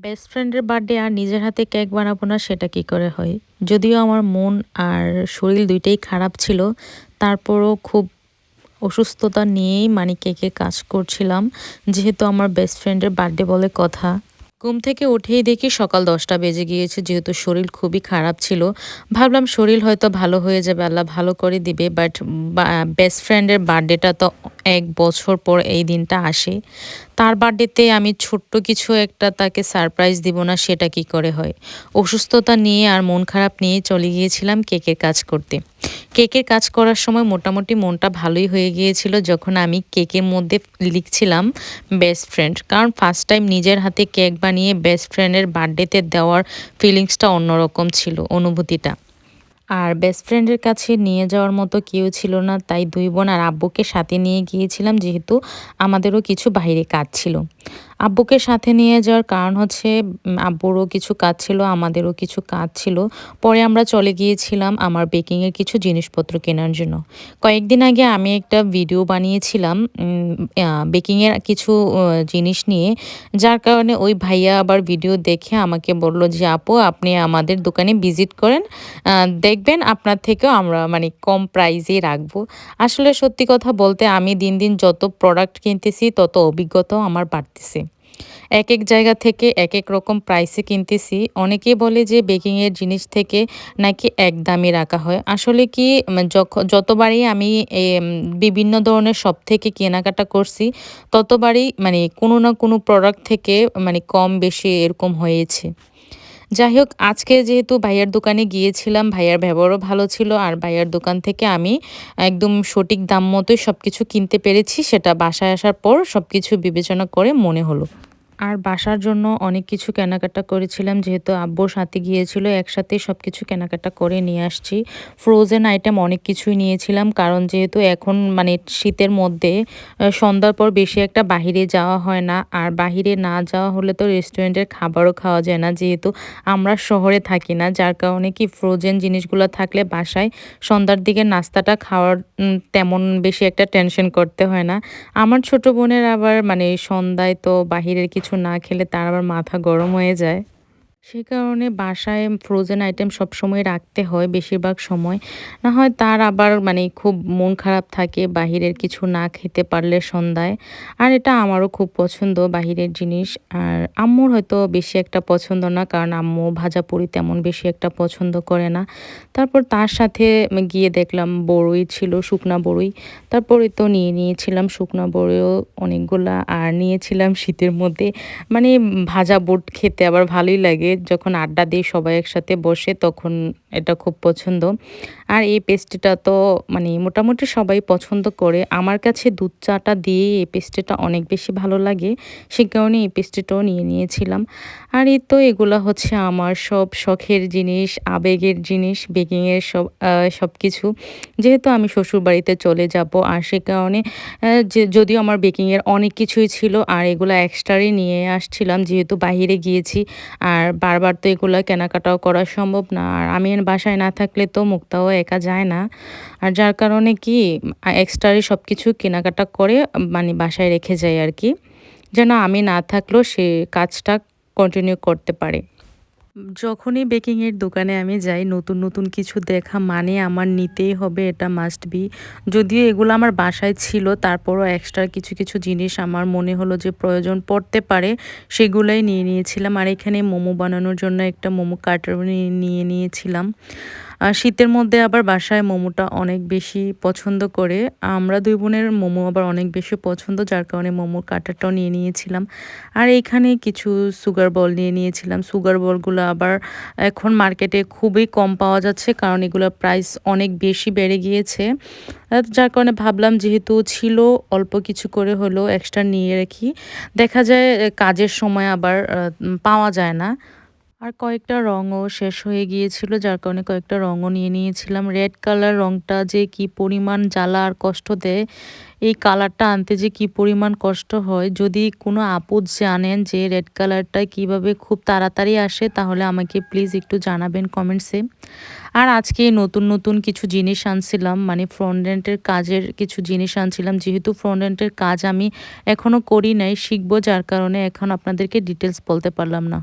Best ফ্রেন্ডের birthday আর নিজের হাতে কেক বানাবো না সেটা কি করে হয়। যদিও আমার মন আর শরীর দুইটাই খারাপ ছিল, তারপরও খুব অসুস্থতা নিয়েই মানে কেকের কাজ করছিলাম, যেহেতু আমার বেস্ট ফ্রেন্ডের বার্থডে বলে কথা। ঘুম থেকে উঠেই দেখি সকাল 10টা বেজে গিয়েছে, যেহেতু শরীর খুবই খারাপ ছিল। ভাবলাম শরীর হয়তো ভালো হয়ে যাবে, আল্লাহ ভালো করে দিবে, বাট বেস্ট ফ্রেন্ডের বার্থডেটা তো 1 বছর পর এই দিনটা আসে। তার বার্থডেতে আমি ছোট্ট কিছু একটা তাকে সারপ্রাইজ দিব না সেটা কি করে হয়। অসুস্থতা নিয়ে আর মন খারাপ নিয়ে চলে গিয়েছিলাম কেকের কাজ করতে। কেকের কাজ করার সময় মোটামুটি মনটা ভালোই হয়ে গিয়েছিল যখন আমি কেকের মধ্যে লিখছিলাম বেস্ট ফ্রেন্ড, কারণ ফার্স্ট টাইম নিজের হাতে কেক বানিয়ে বেস্ট ফ্রেন্ডের বার্থডেতে দেওয়ার ফিলিংসটা অন্যরকম ছিল, অনুভূতিটা। আর বেস্ট ফ্রেন্ডের কাছে নিয়ে যাওয়ার মতো কেউ ছিল না, তাই 2 বোন আর আব্বুকে সাথে নিয়ে গিয়েছিলাম, যেহেতু আমাদেরও কিছু বাইরে কাজ ছিল। আব্বুকে সাথে নিয়ে যাওয়ার কারণ হচ্ছে আব্বুরও কিছু কাজ ছিল, আমাদেরও কিছু কাজ ছিল। পরে আমরা চলে গিয়েছিলাম আমার বেকিংয়ের কিছু জিনিসপত্র কেনার জন্য। কয়েকদিন আগে আমি একটা ভিডিও বানিয়েছিলাম বেকিংয়ের কিছু জিনিস নিয়ে, যার কারণে ওই ভাইয়া আবার ভিডিও দেখে আমাকে বলল যে আপু আপনি আমাদের দোকানে ভিজিট করেন, দেখবেন আপনার থেকেও আমরা মানে কম প্রাইসেই রাখবো। আসলে সত্যি কথা বলতে আমি দিন দিন যত প্রোডাক্ট কিনতেছি তত অভিজ্ঞতাও আমার বাড়তেছে। একেক জায়গা থেকে একেক রকম প্রাইসে কিনতেছি। অনেকেই বলে যে বেকিংয়ের জিনিস থেকে নাকি এক দামই রাখা হয়। আসলে কি যতবারই আমি বিভিন্ন ধরনের শপ থেকে কেনাকাটা করছি, ততবারই মানে কোনো না কোনো প্রোডাক্ট থেকে মানে কম বেশি এরকম হয়েছে। যাই হোক, আজকে যেহেতু ভাইয়ার দোকানে গিয়েছিলাম, ভাইয়ার ব্যবহারও ভালো ছিল আর ভাইয়ার দোকান থেকে আমি একদম সঠিক দাম মতোই সবকিছু কিনতে পেরেছি। সেটা বাসায় আসার পর সবকিছু বিবেচনা করে মনে হলো। আর বাসার জন্য অনেক কিছু কেনাকাটা করেছিলাম, যেহেতু আব্বুর সাথে গিয়েছিল, একসাথেই সবকিছু কেনাকাটা করে নিয়ে আসছি। ফ্রোজেন আইটেম অনেক কিছুই নিয়েছিলাম, কারণ যেহেতু এখন মানে শীতের মধ্যে সন্ধ্যার পর বেশি একটা বাহিরে যাওয়া হয় না, আর বাহিরে না যাওয়া হলে তো রেস্টুরেন্টের খাবারও খাওয়া যায় না, যেহেতু আমরা শহরে থাকি না। যার কারণে কি ফ্রোজেন জিনিসগুলো থাকলে বাসায় সন্ধ্যার দিকে নাস্তাটা খাওয়ার তেমন বেশি একটা টেনশন করতে হয় না। আমার ছোট বোনের আবার মানে সন্ধ্যায় তো বাহিরের কিছু না খেলে তার আবার মাথা গরম হয়ে যায়। সে কারণে বাসায় ফ্রোজেন আইটেম সবসময় রাখতে হয় বেশিরভাগ সময়। না হয় তার আবার মানে খুব মন খারাপ থাকে বাহিরের কিছু না খেতে পারলে সন্ধ্যায়। আর এটা আমারও খুব পছন্দ বাহিরের জিনিস। আর আম্মুর হয়তো বেশি একটা পছন্দ না, কারণ আম্মু ভাজাপুরি তেমন বেশি একটা পছন্দ করে না। তারপর তার সাথে গিয়ে দেখলাম বড়ই ছিল, শুকনা বড়ই। তারপরে তো নিয়ে নিয়েছিলাম শুকনা বড়ইও অনেকগুলা, আর নিয়েছিলাম শীতের মধ্যে মানে ভাজা বুট খেতে আবার ভালোই লাগে, যখন আড্ডা দিই সবাই একসাথে বসে তখন এটা খুব পছন্দ। আর এই পেস্ট্রিটা তো মানে মোটামুটি সবাই পছন্দ করে। আমার কাছে দুধ চাটা দিয়ে এই পেস্ট্রিটা অনেক বেশি ভালো লাগে, সে কারণে এই পেস্ট্রিটাও নিয়ে নিয়েছিলাম। আর এই তো এগুলা হচ্ছে আমার সব শখের জিনিস, আবেগের জিনিস, বেকিংয়ের সব কিছু। যেহেতু আমি শ্বশুরবাড়িতে চলে যাব, আর সে কারণে যদিও আমার বেকিংয়ের অনেক কিছুই ছিল, আর এগুলো এক্সট্রাই নিয়ে আসছিলাম যেহেতু বাহিরে গিয়েছি। আর বারবার তো এগুলো কেনাকাটাও করা সম্ভব না, আর আমি বাসায় না থাকলে তো মুক্তাও একা যায় না। আর যার কারণে কি এক্সট্রাই সব কিছু কেনাকাটা করে মানে বাসায় রেখে যাই আর কি, যেন আমি না থাকলেও সে কাজটা কন্টিনিউ করতে পারে। যখনই বেকিংয়ের দোকানে আমি যাই, নতুন নতুন কিছু দেখা মানে আমার নিতেই হবে, এটা মাস্ট বি। যদিও এগুলো আমার বাসায় ছিল, তারপরও এক্সট্রা কিছু কিছু জিনিস আমার মনে হলো যে প্রয়োজন পড়তে পারে, সেগুলোই নিয়ে নিয়েছিলাম। আর এখানে মোমো বানানোর জন্য একটা মোমো কাটার নিয়ে নিয়েছিলাম। আর শীতের মধ্যে আবার বাসায় মোমোটা অনেক বেশি পছন্দ করে। আমরা 2 বোনের মোমো আবার অনেক বেশি পছন্দ, যার কারণে মোমোর কাটারটাও নিয়ে নিয়েছিলাম। আর এইখানে কিছু সুগার বল নিয়ে নিয়েছিলাম। সুগার বলগুলো আবার এখন মার্কেটে খুবই কম পাওয়া যাচ্ছে, কারণ এগুলোর প্রাইস অনেক বেশি বেড়ে গিয়েছে। যার কারণে ভাবলাম যেহেতু ছিল অল্প কিছু করে হলেও এক্সট্রা নিয়ে রাখি, দেখা যায় কাজের সময় আবার পাওয়া যায় না। আর কয়েকটা রঙও শেষ হয়ে গিয়েছিল, যার কারণে কয়েকটা রঙও নিয়ে নিয়েছিলাম। রেড কালার রঙটা যে কি পরিমাণ জ্বালা আর কষ্ট দেয়, এই কালারটা আনতে যে কি পরিমাণ কষ্ট হয়। যদি কোনো আপু জানেন যে রেড কালারটা কিভাবে খুব তাড়াতাড়ি আসে, তাহলে আমাকে প্লিজ একটু জানাবেন কমেন্টসে। আর আজকে নতুন নতুন কিছু জিনিস আনছিলাম, মানে ফ্রন্ট-এন্ডের কাজের কিছু জিনিস আনছিলাম। যেহেতু ফ্রন্ট-এন্ডের কাজ আমি এখনও করি নাই, শিখবো, যার কারণে এখন আপনাদেরকে ডিটেলস বলতে পারলাম না।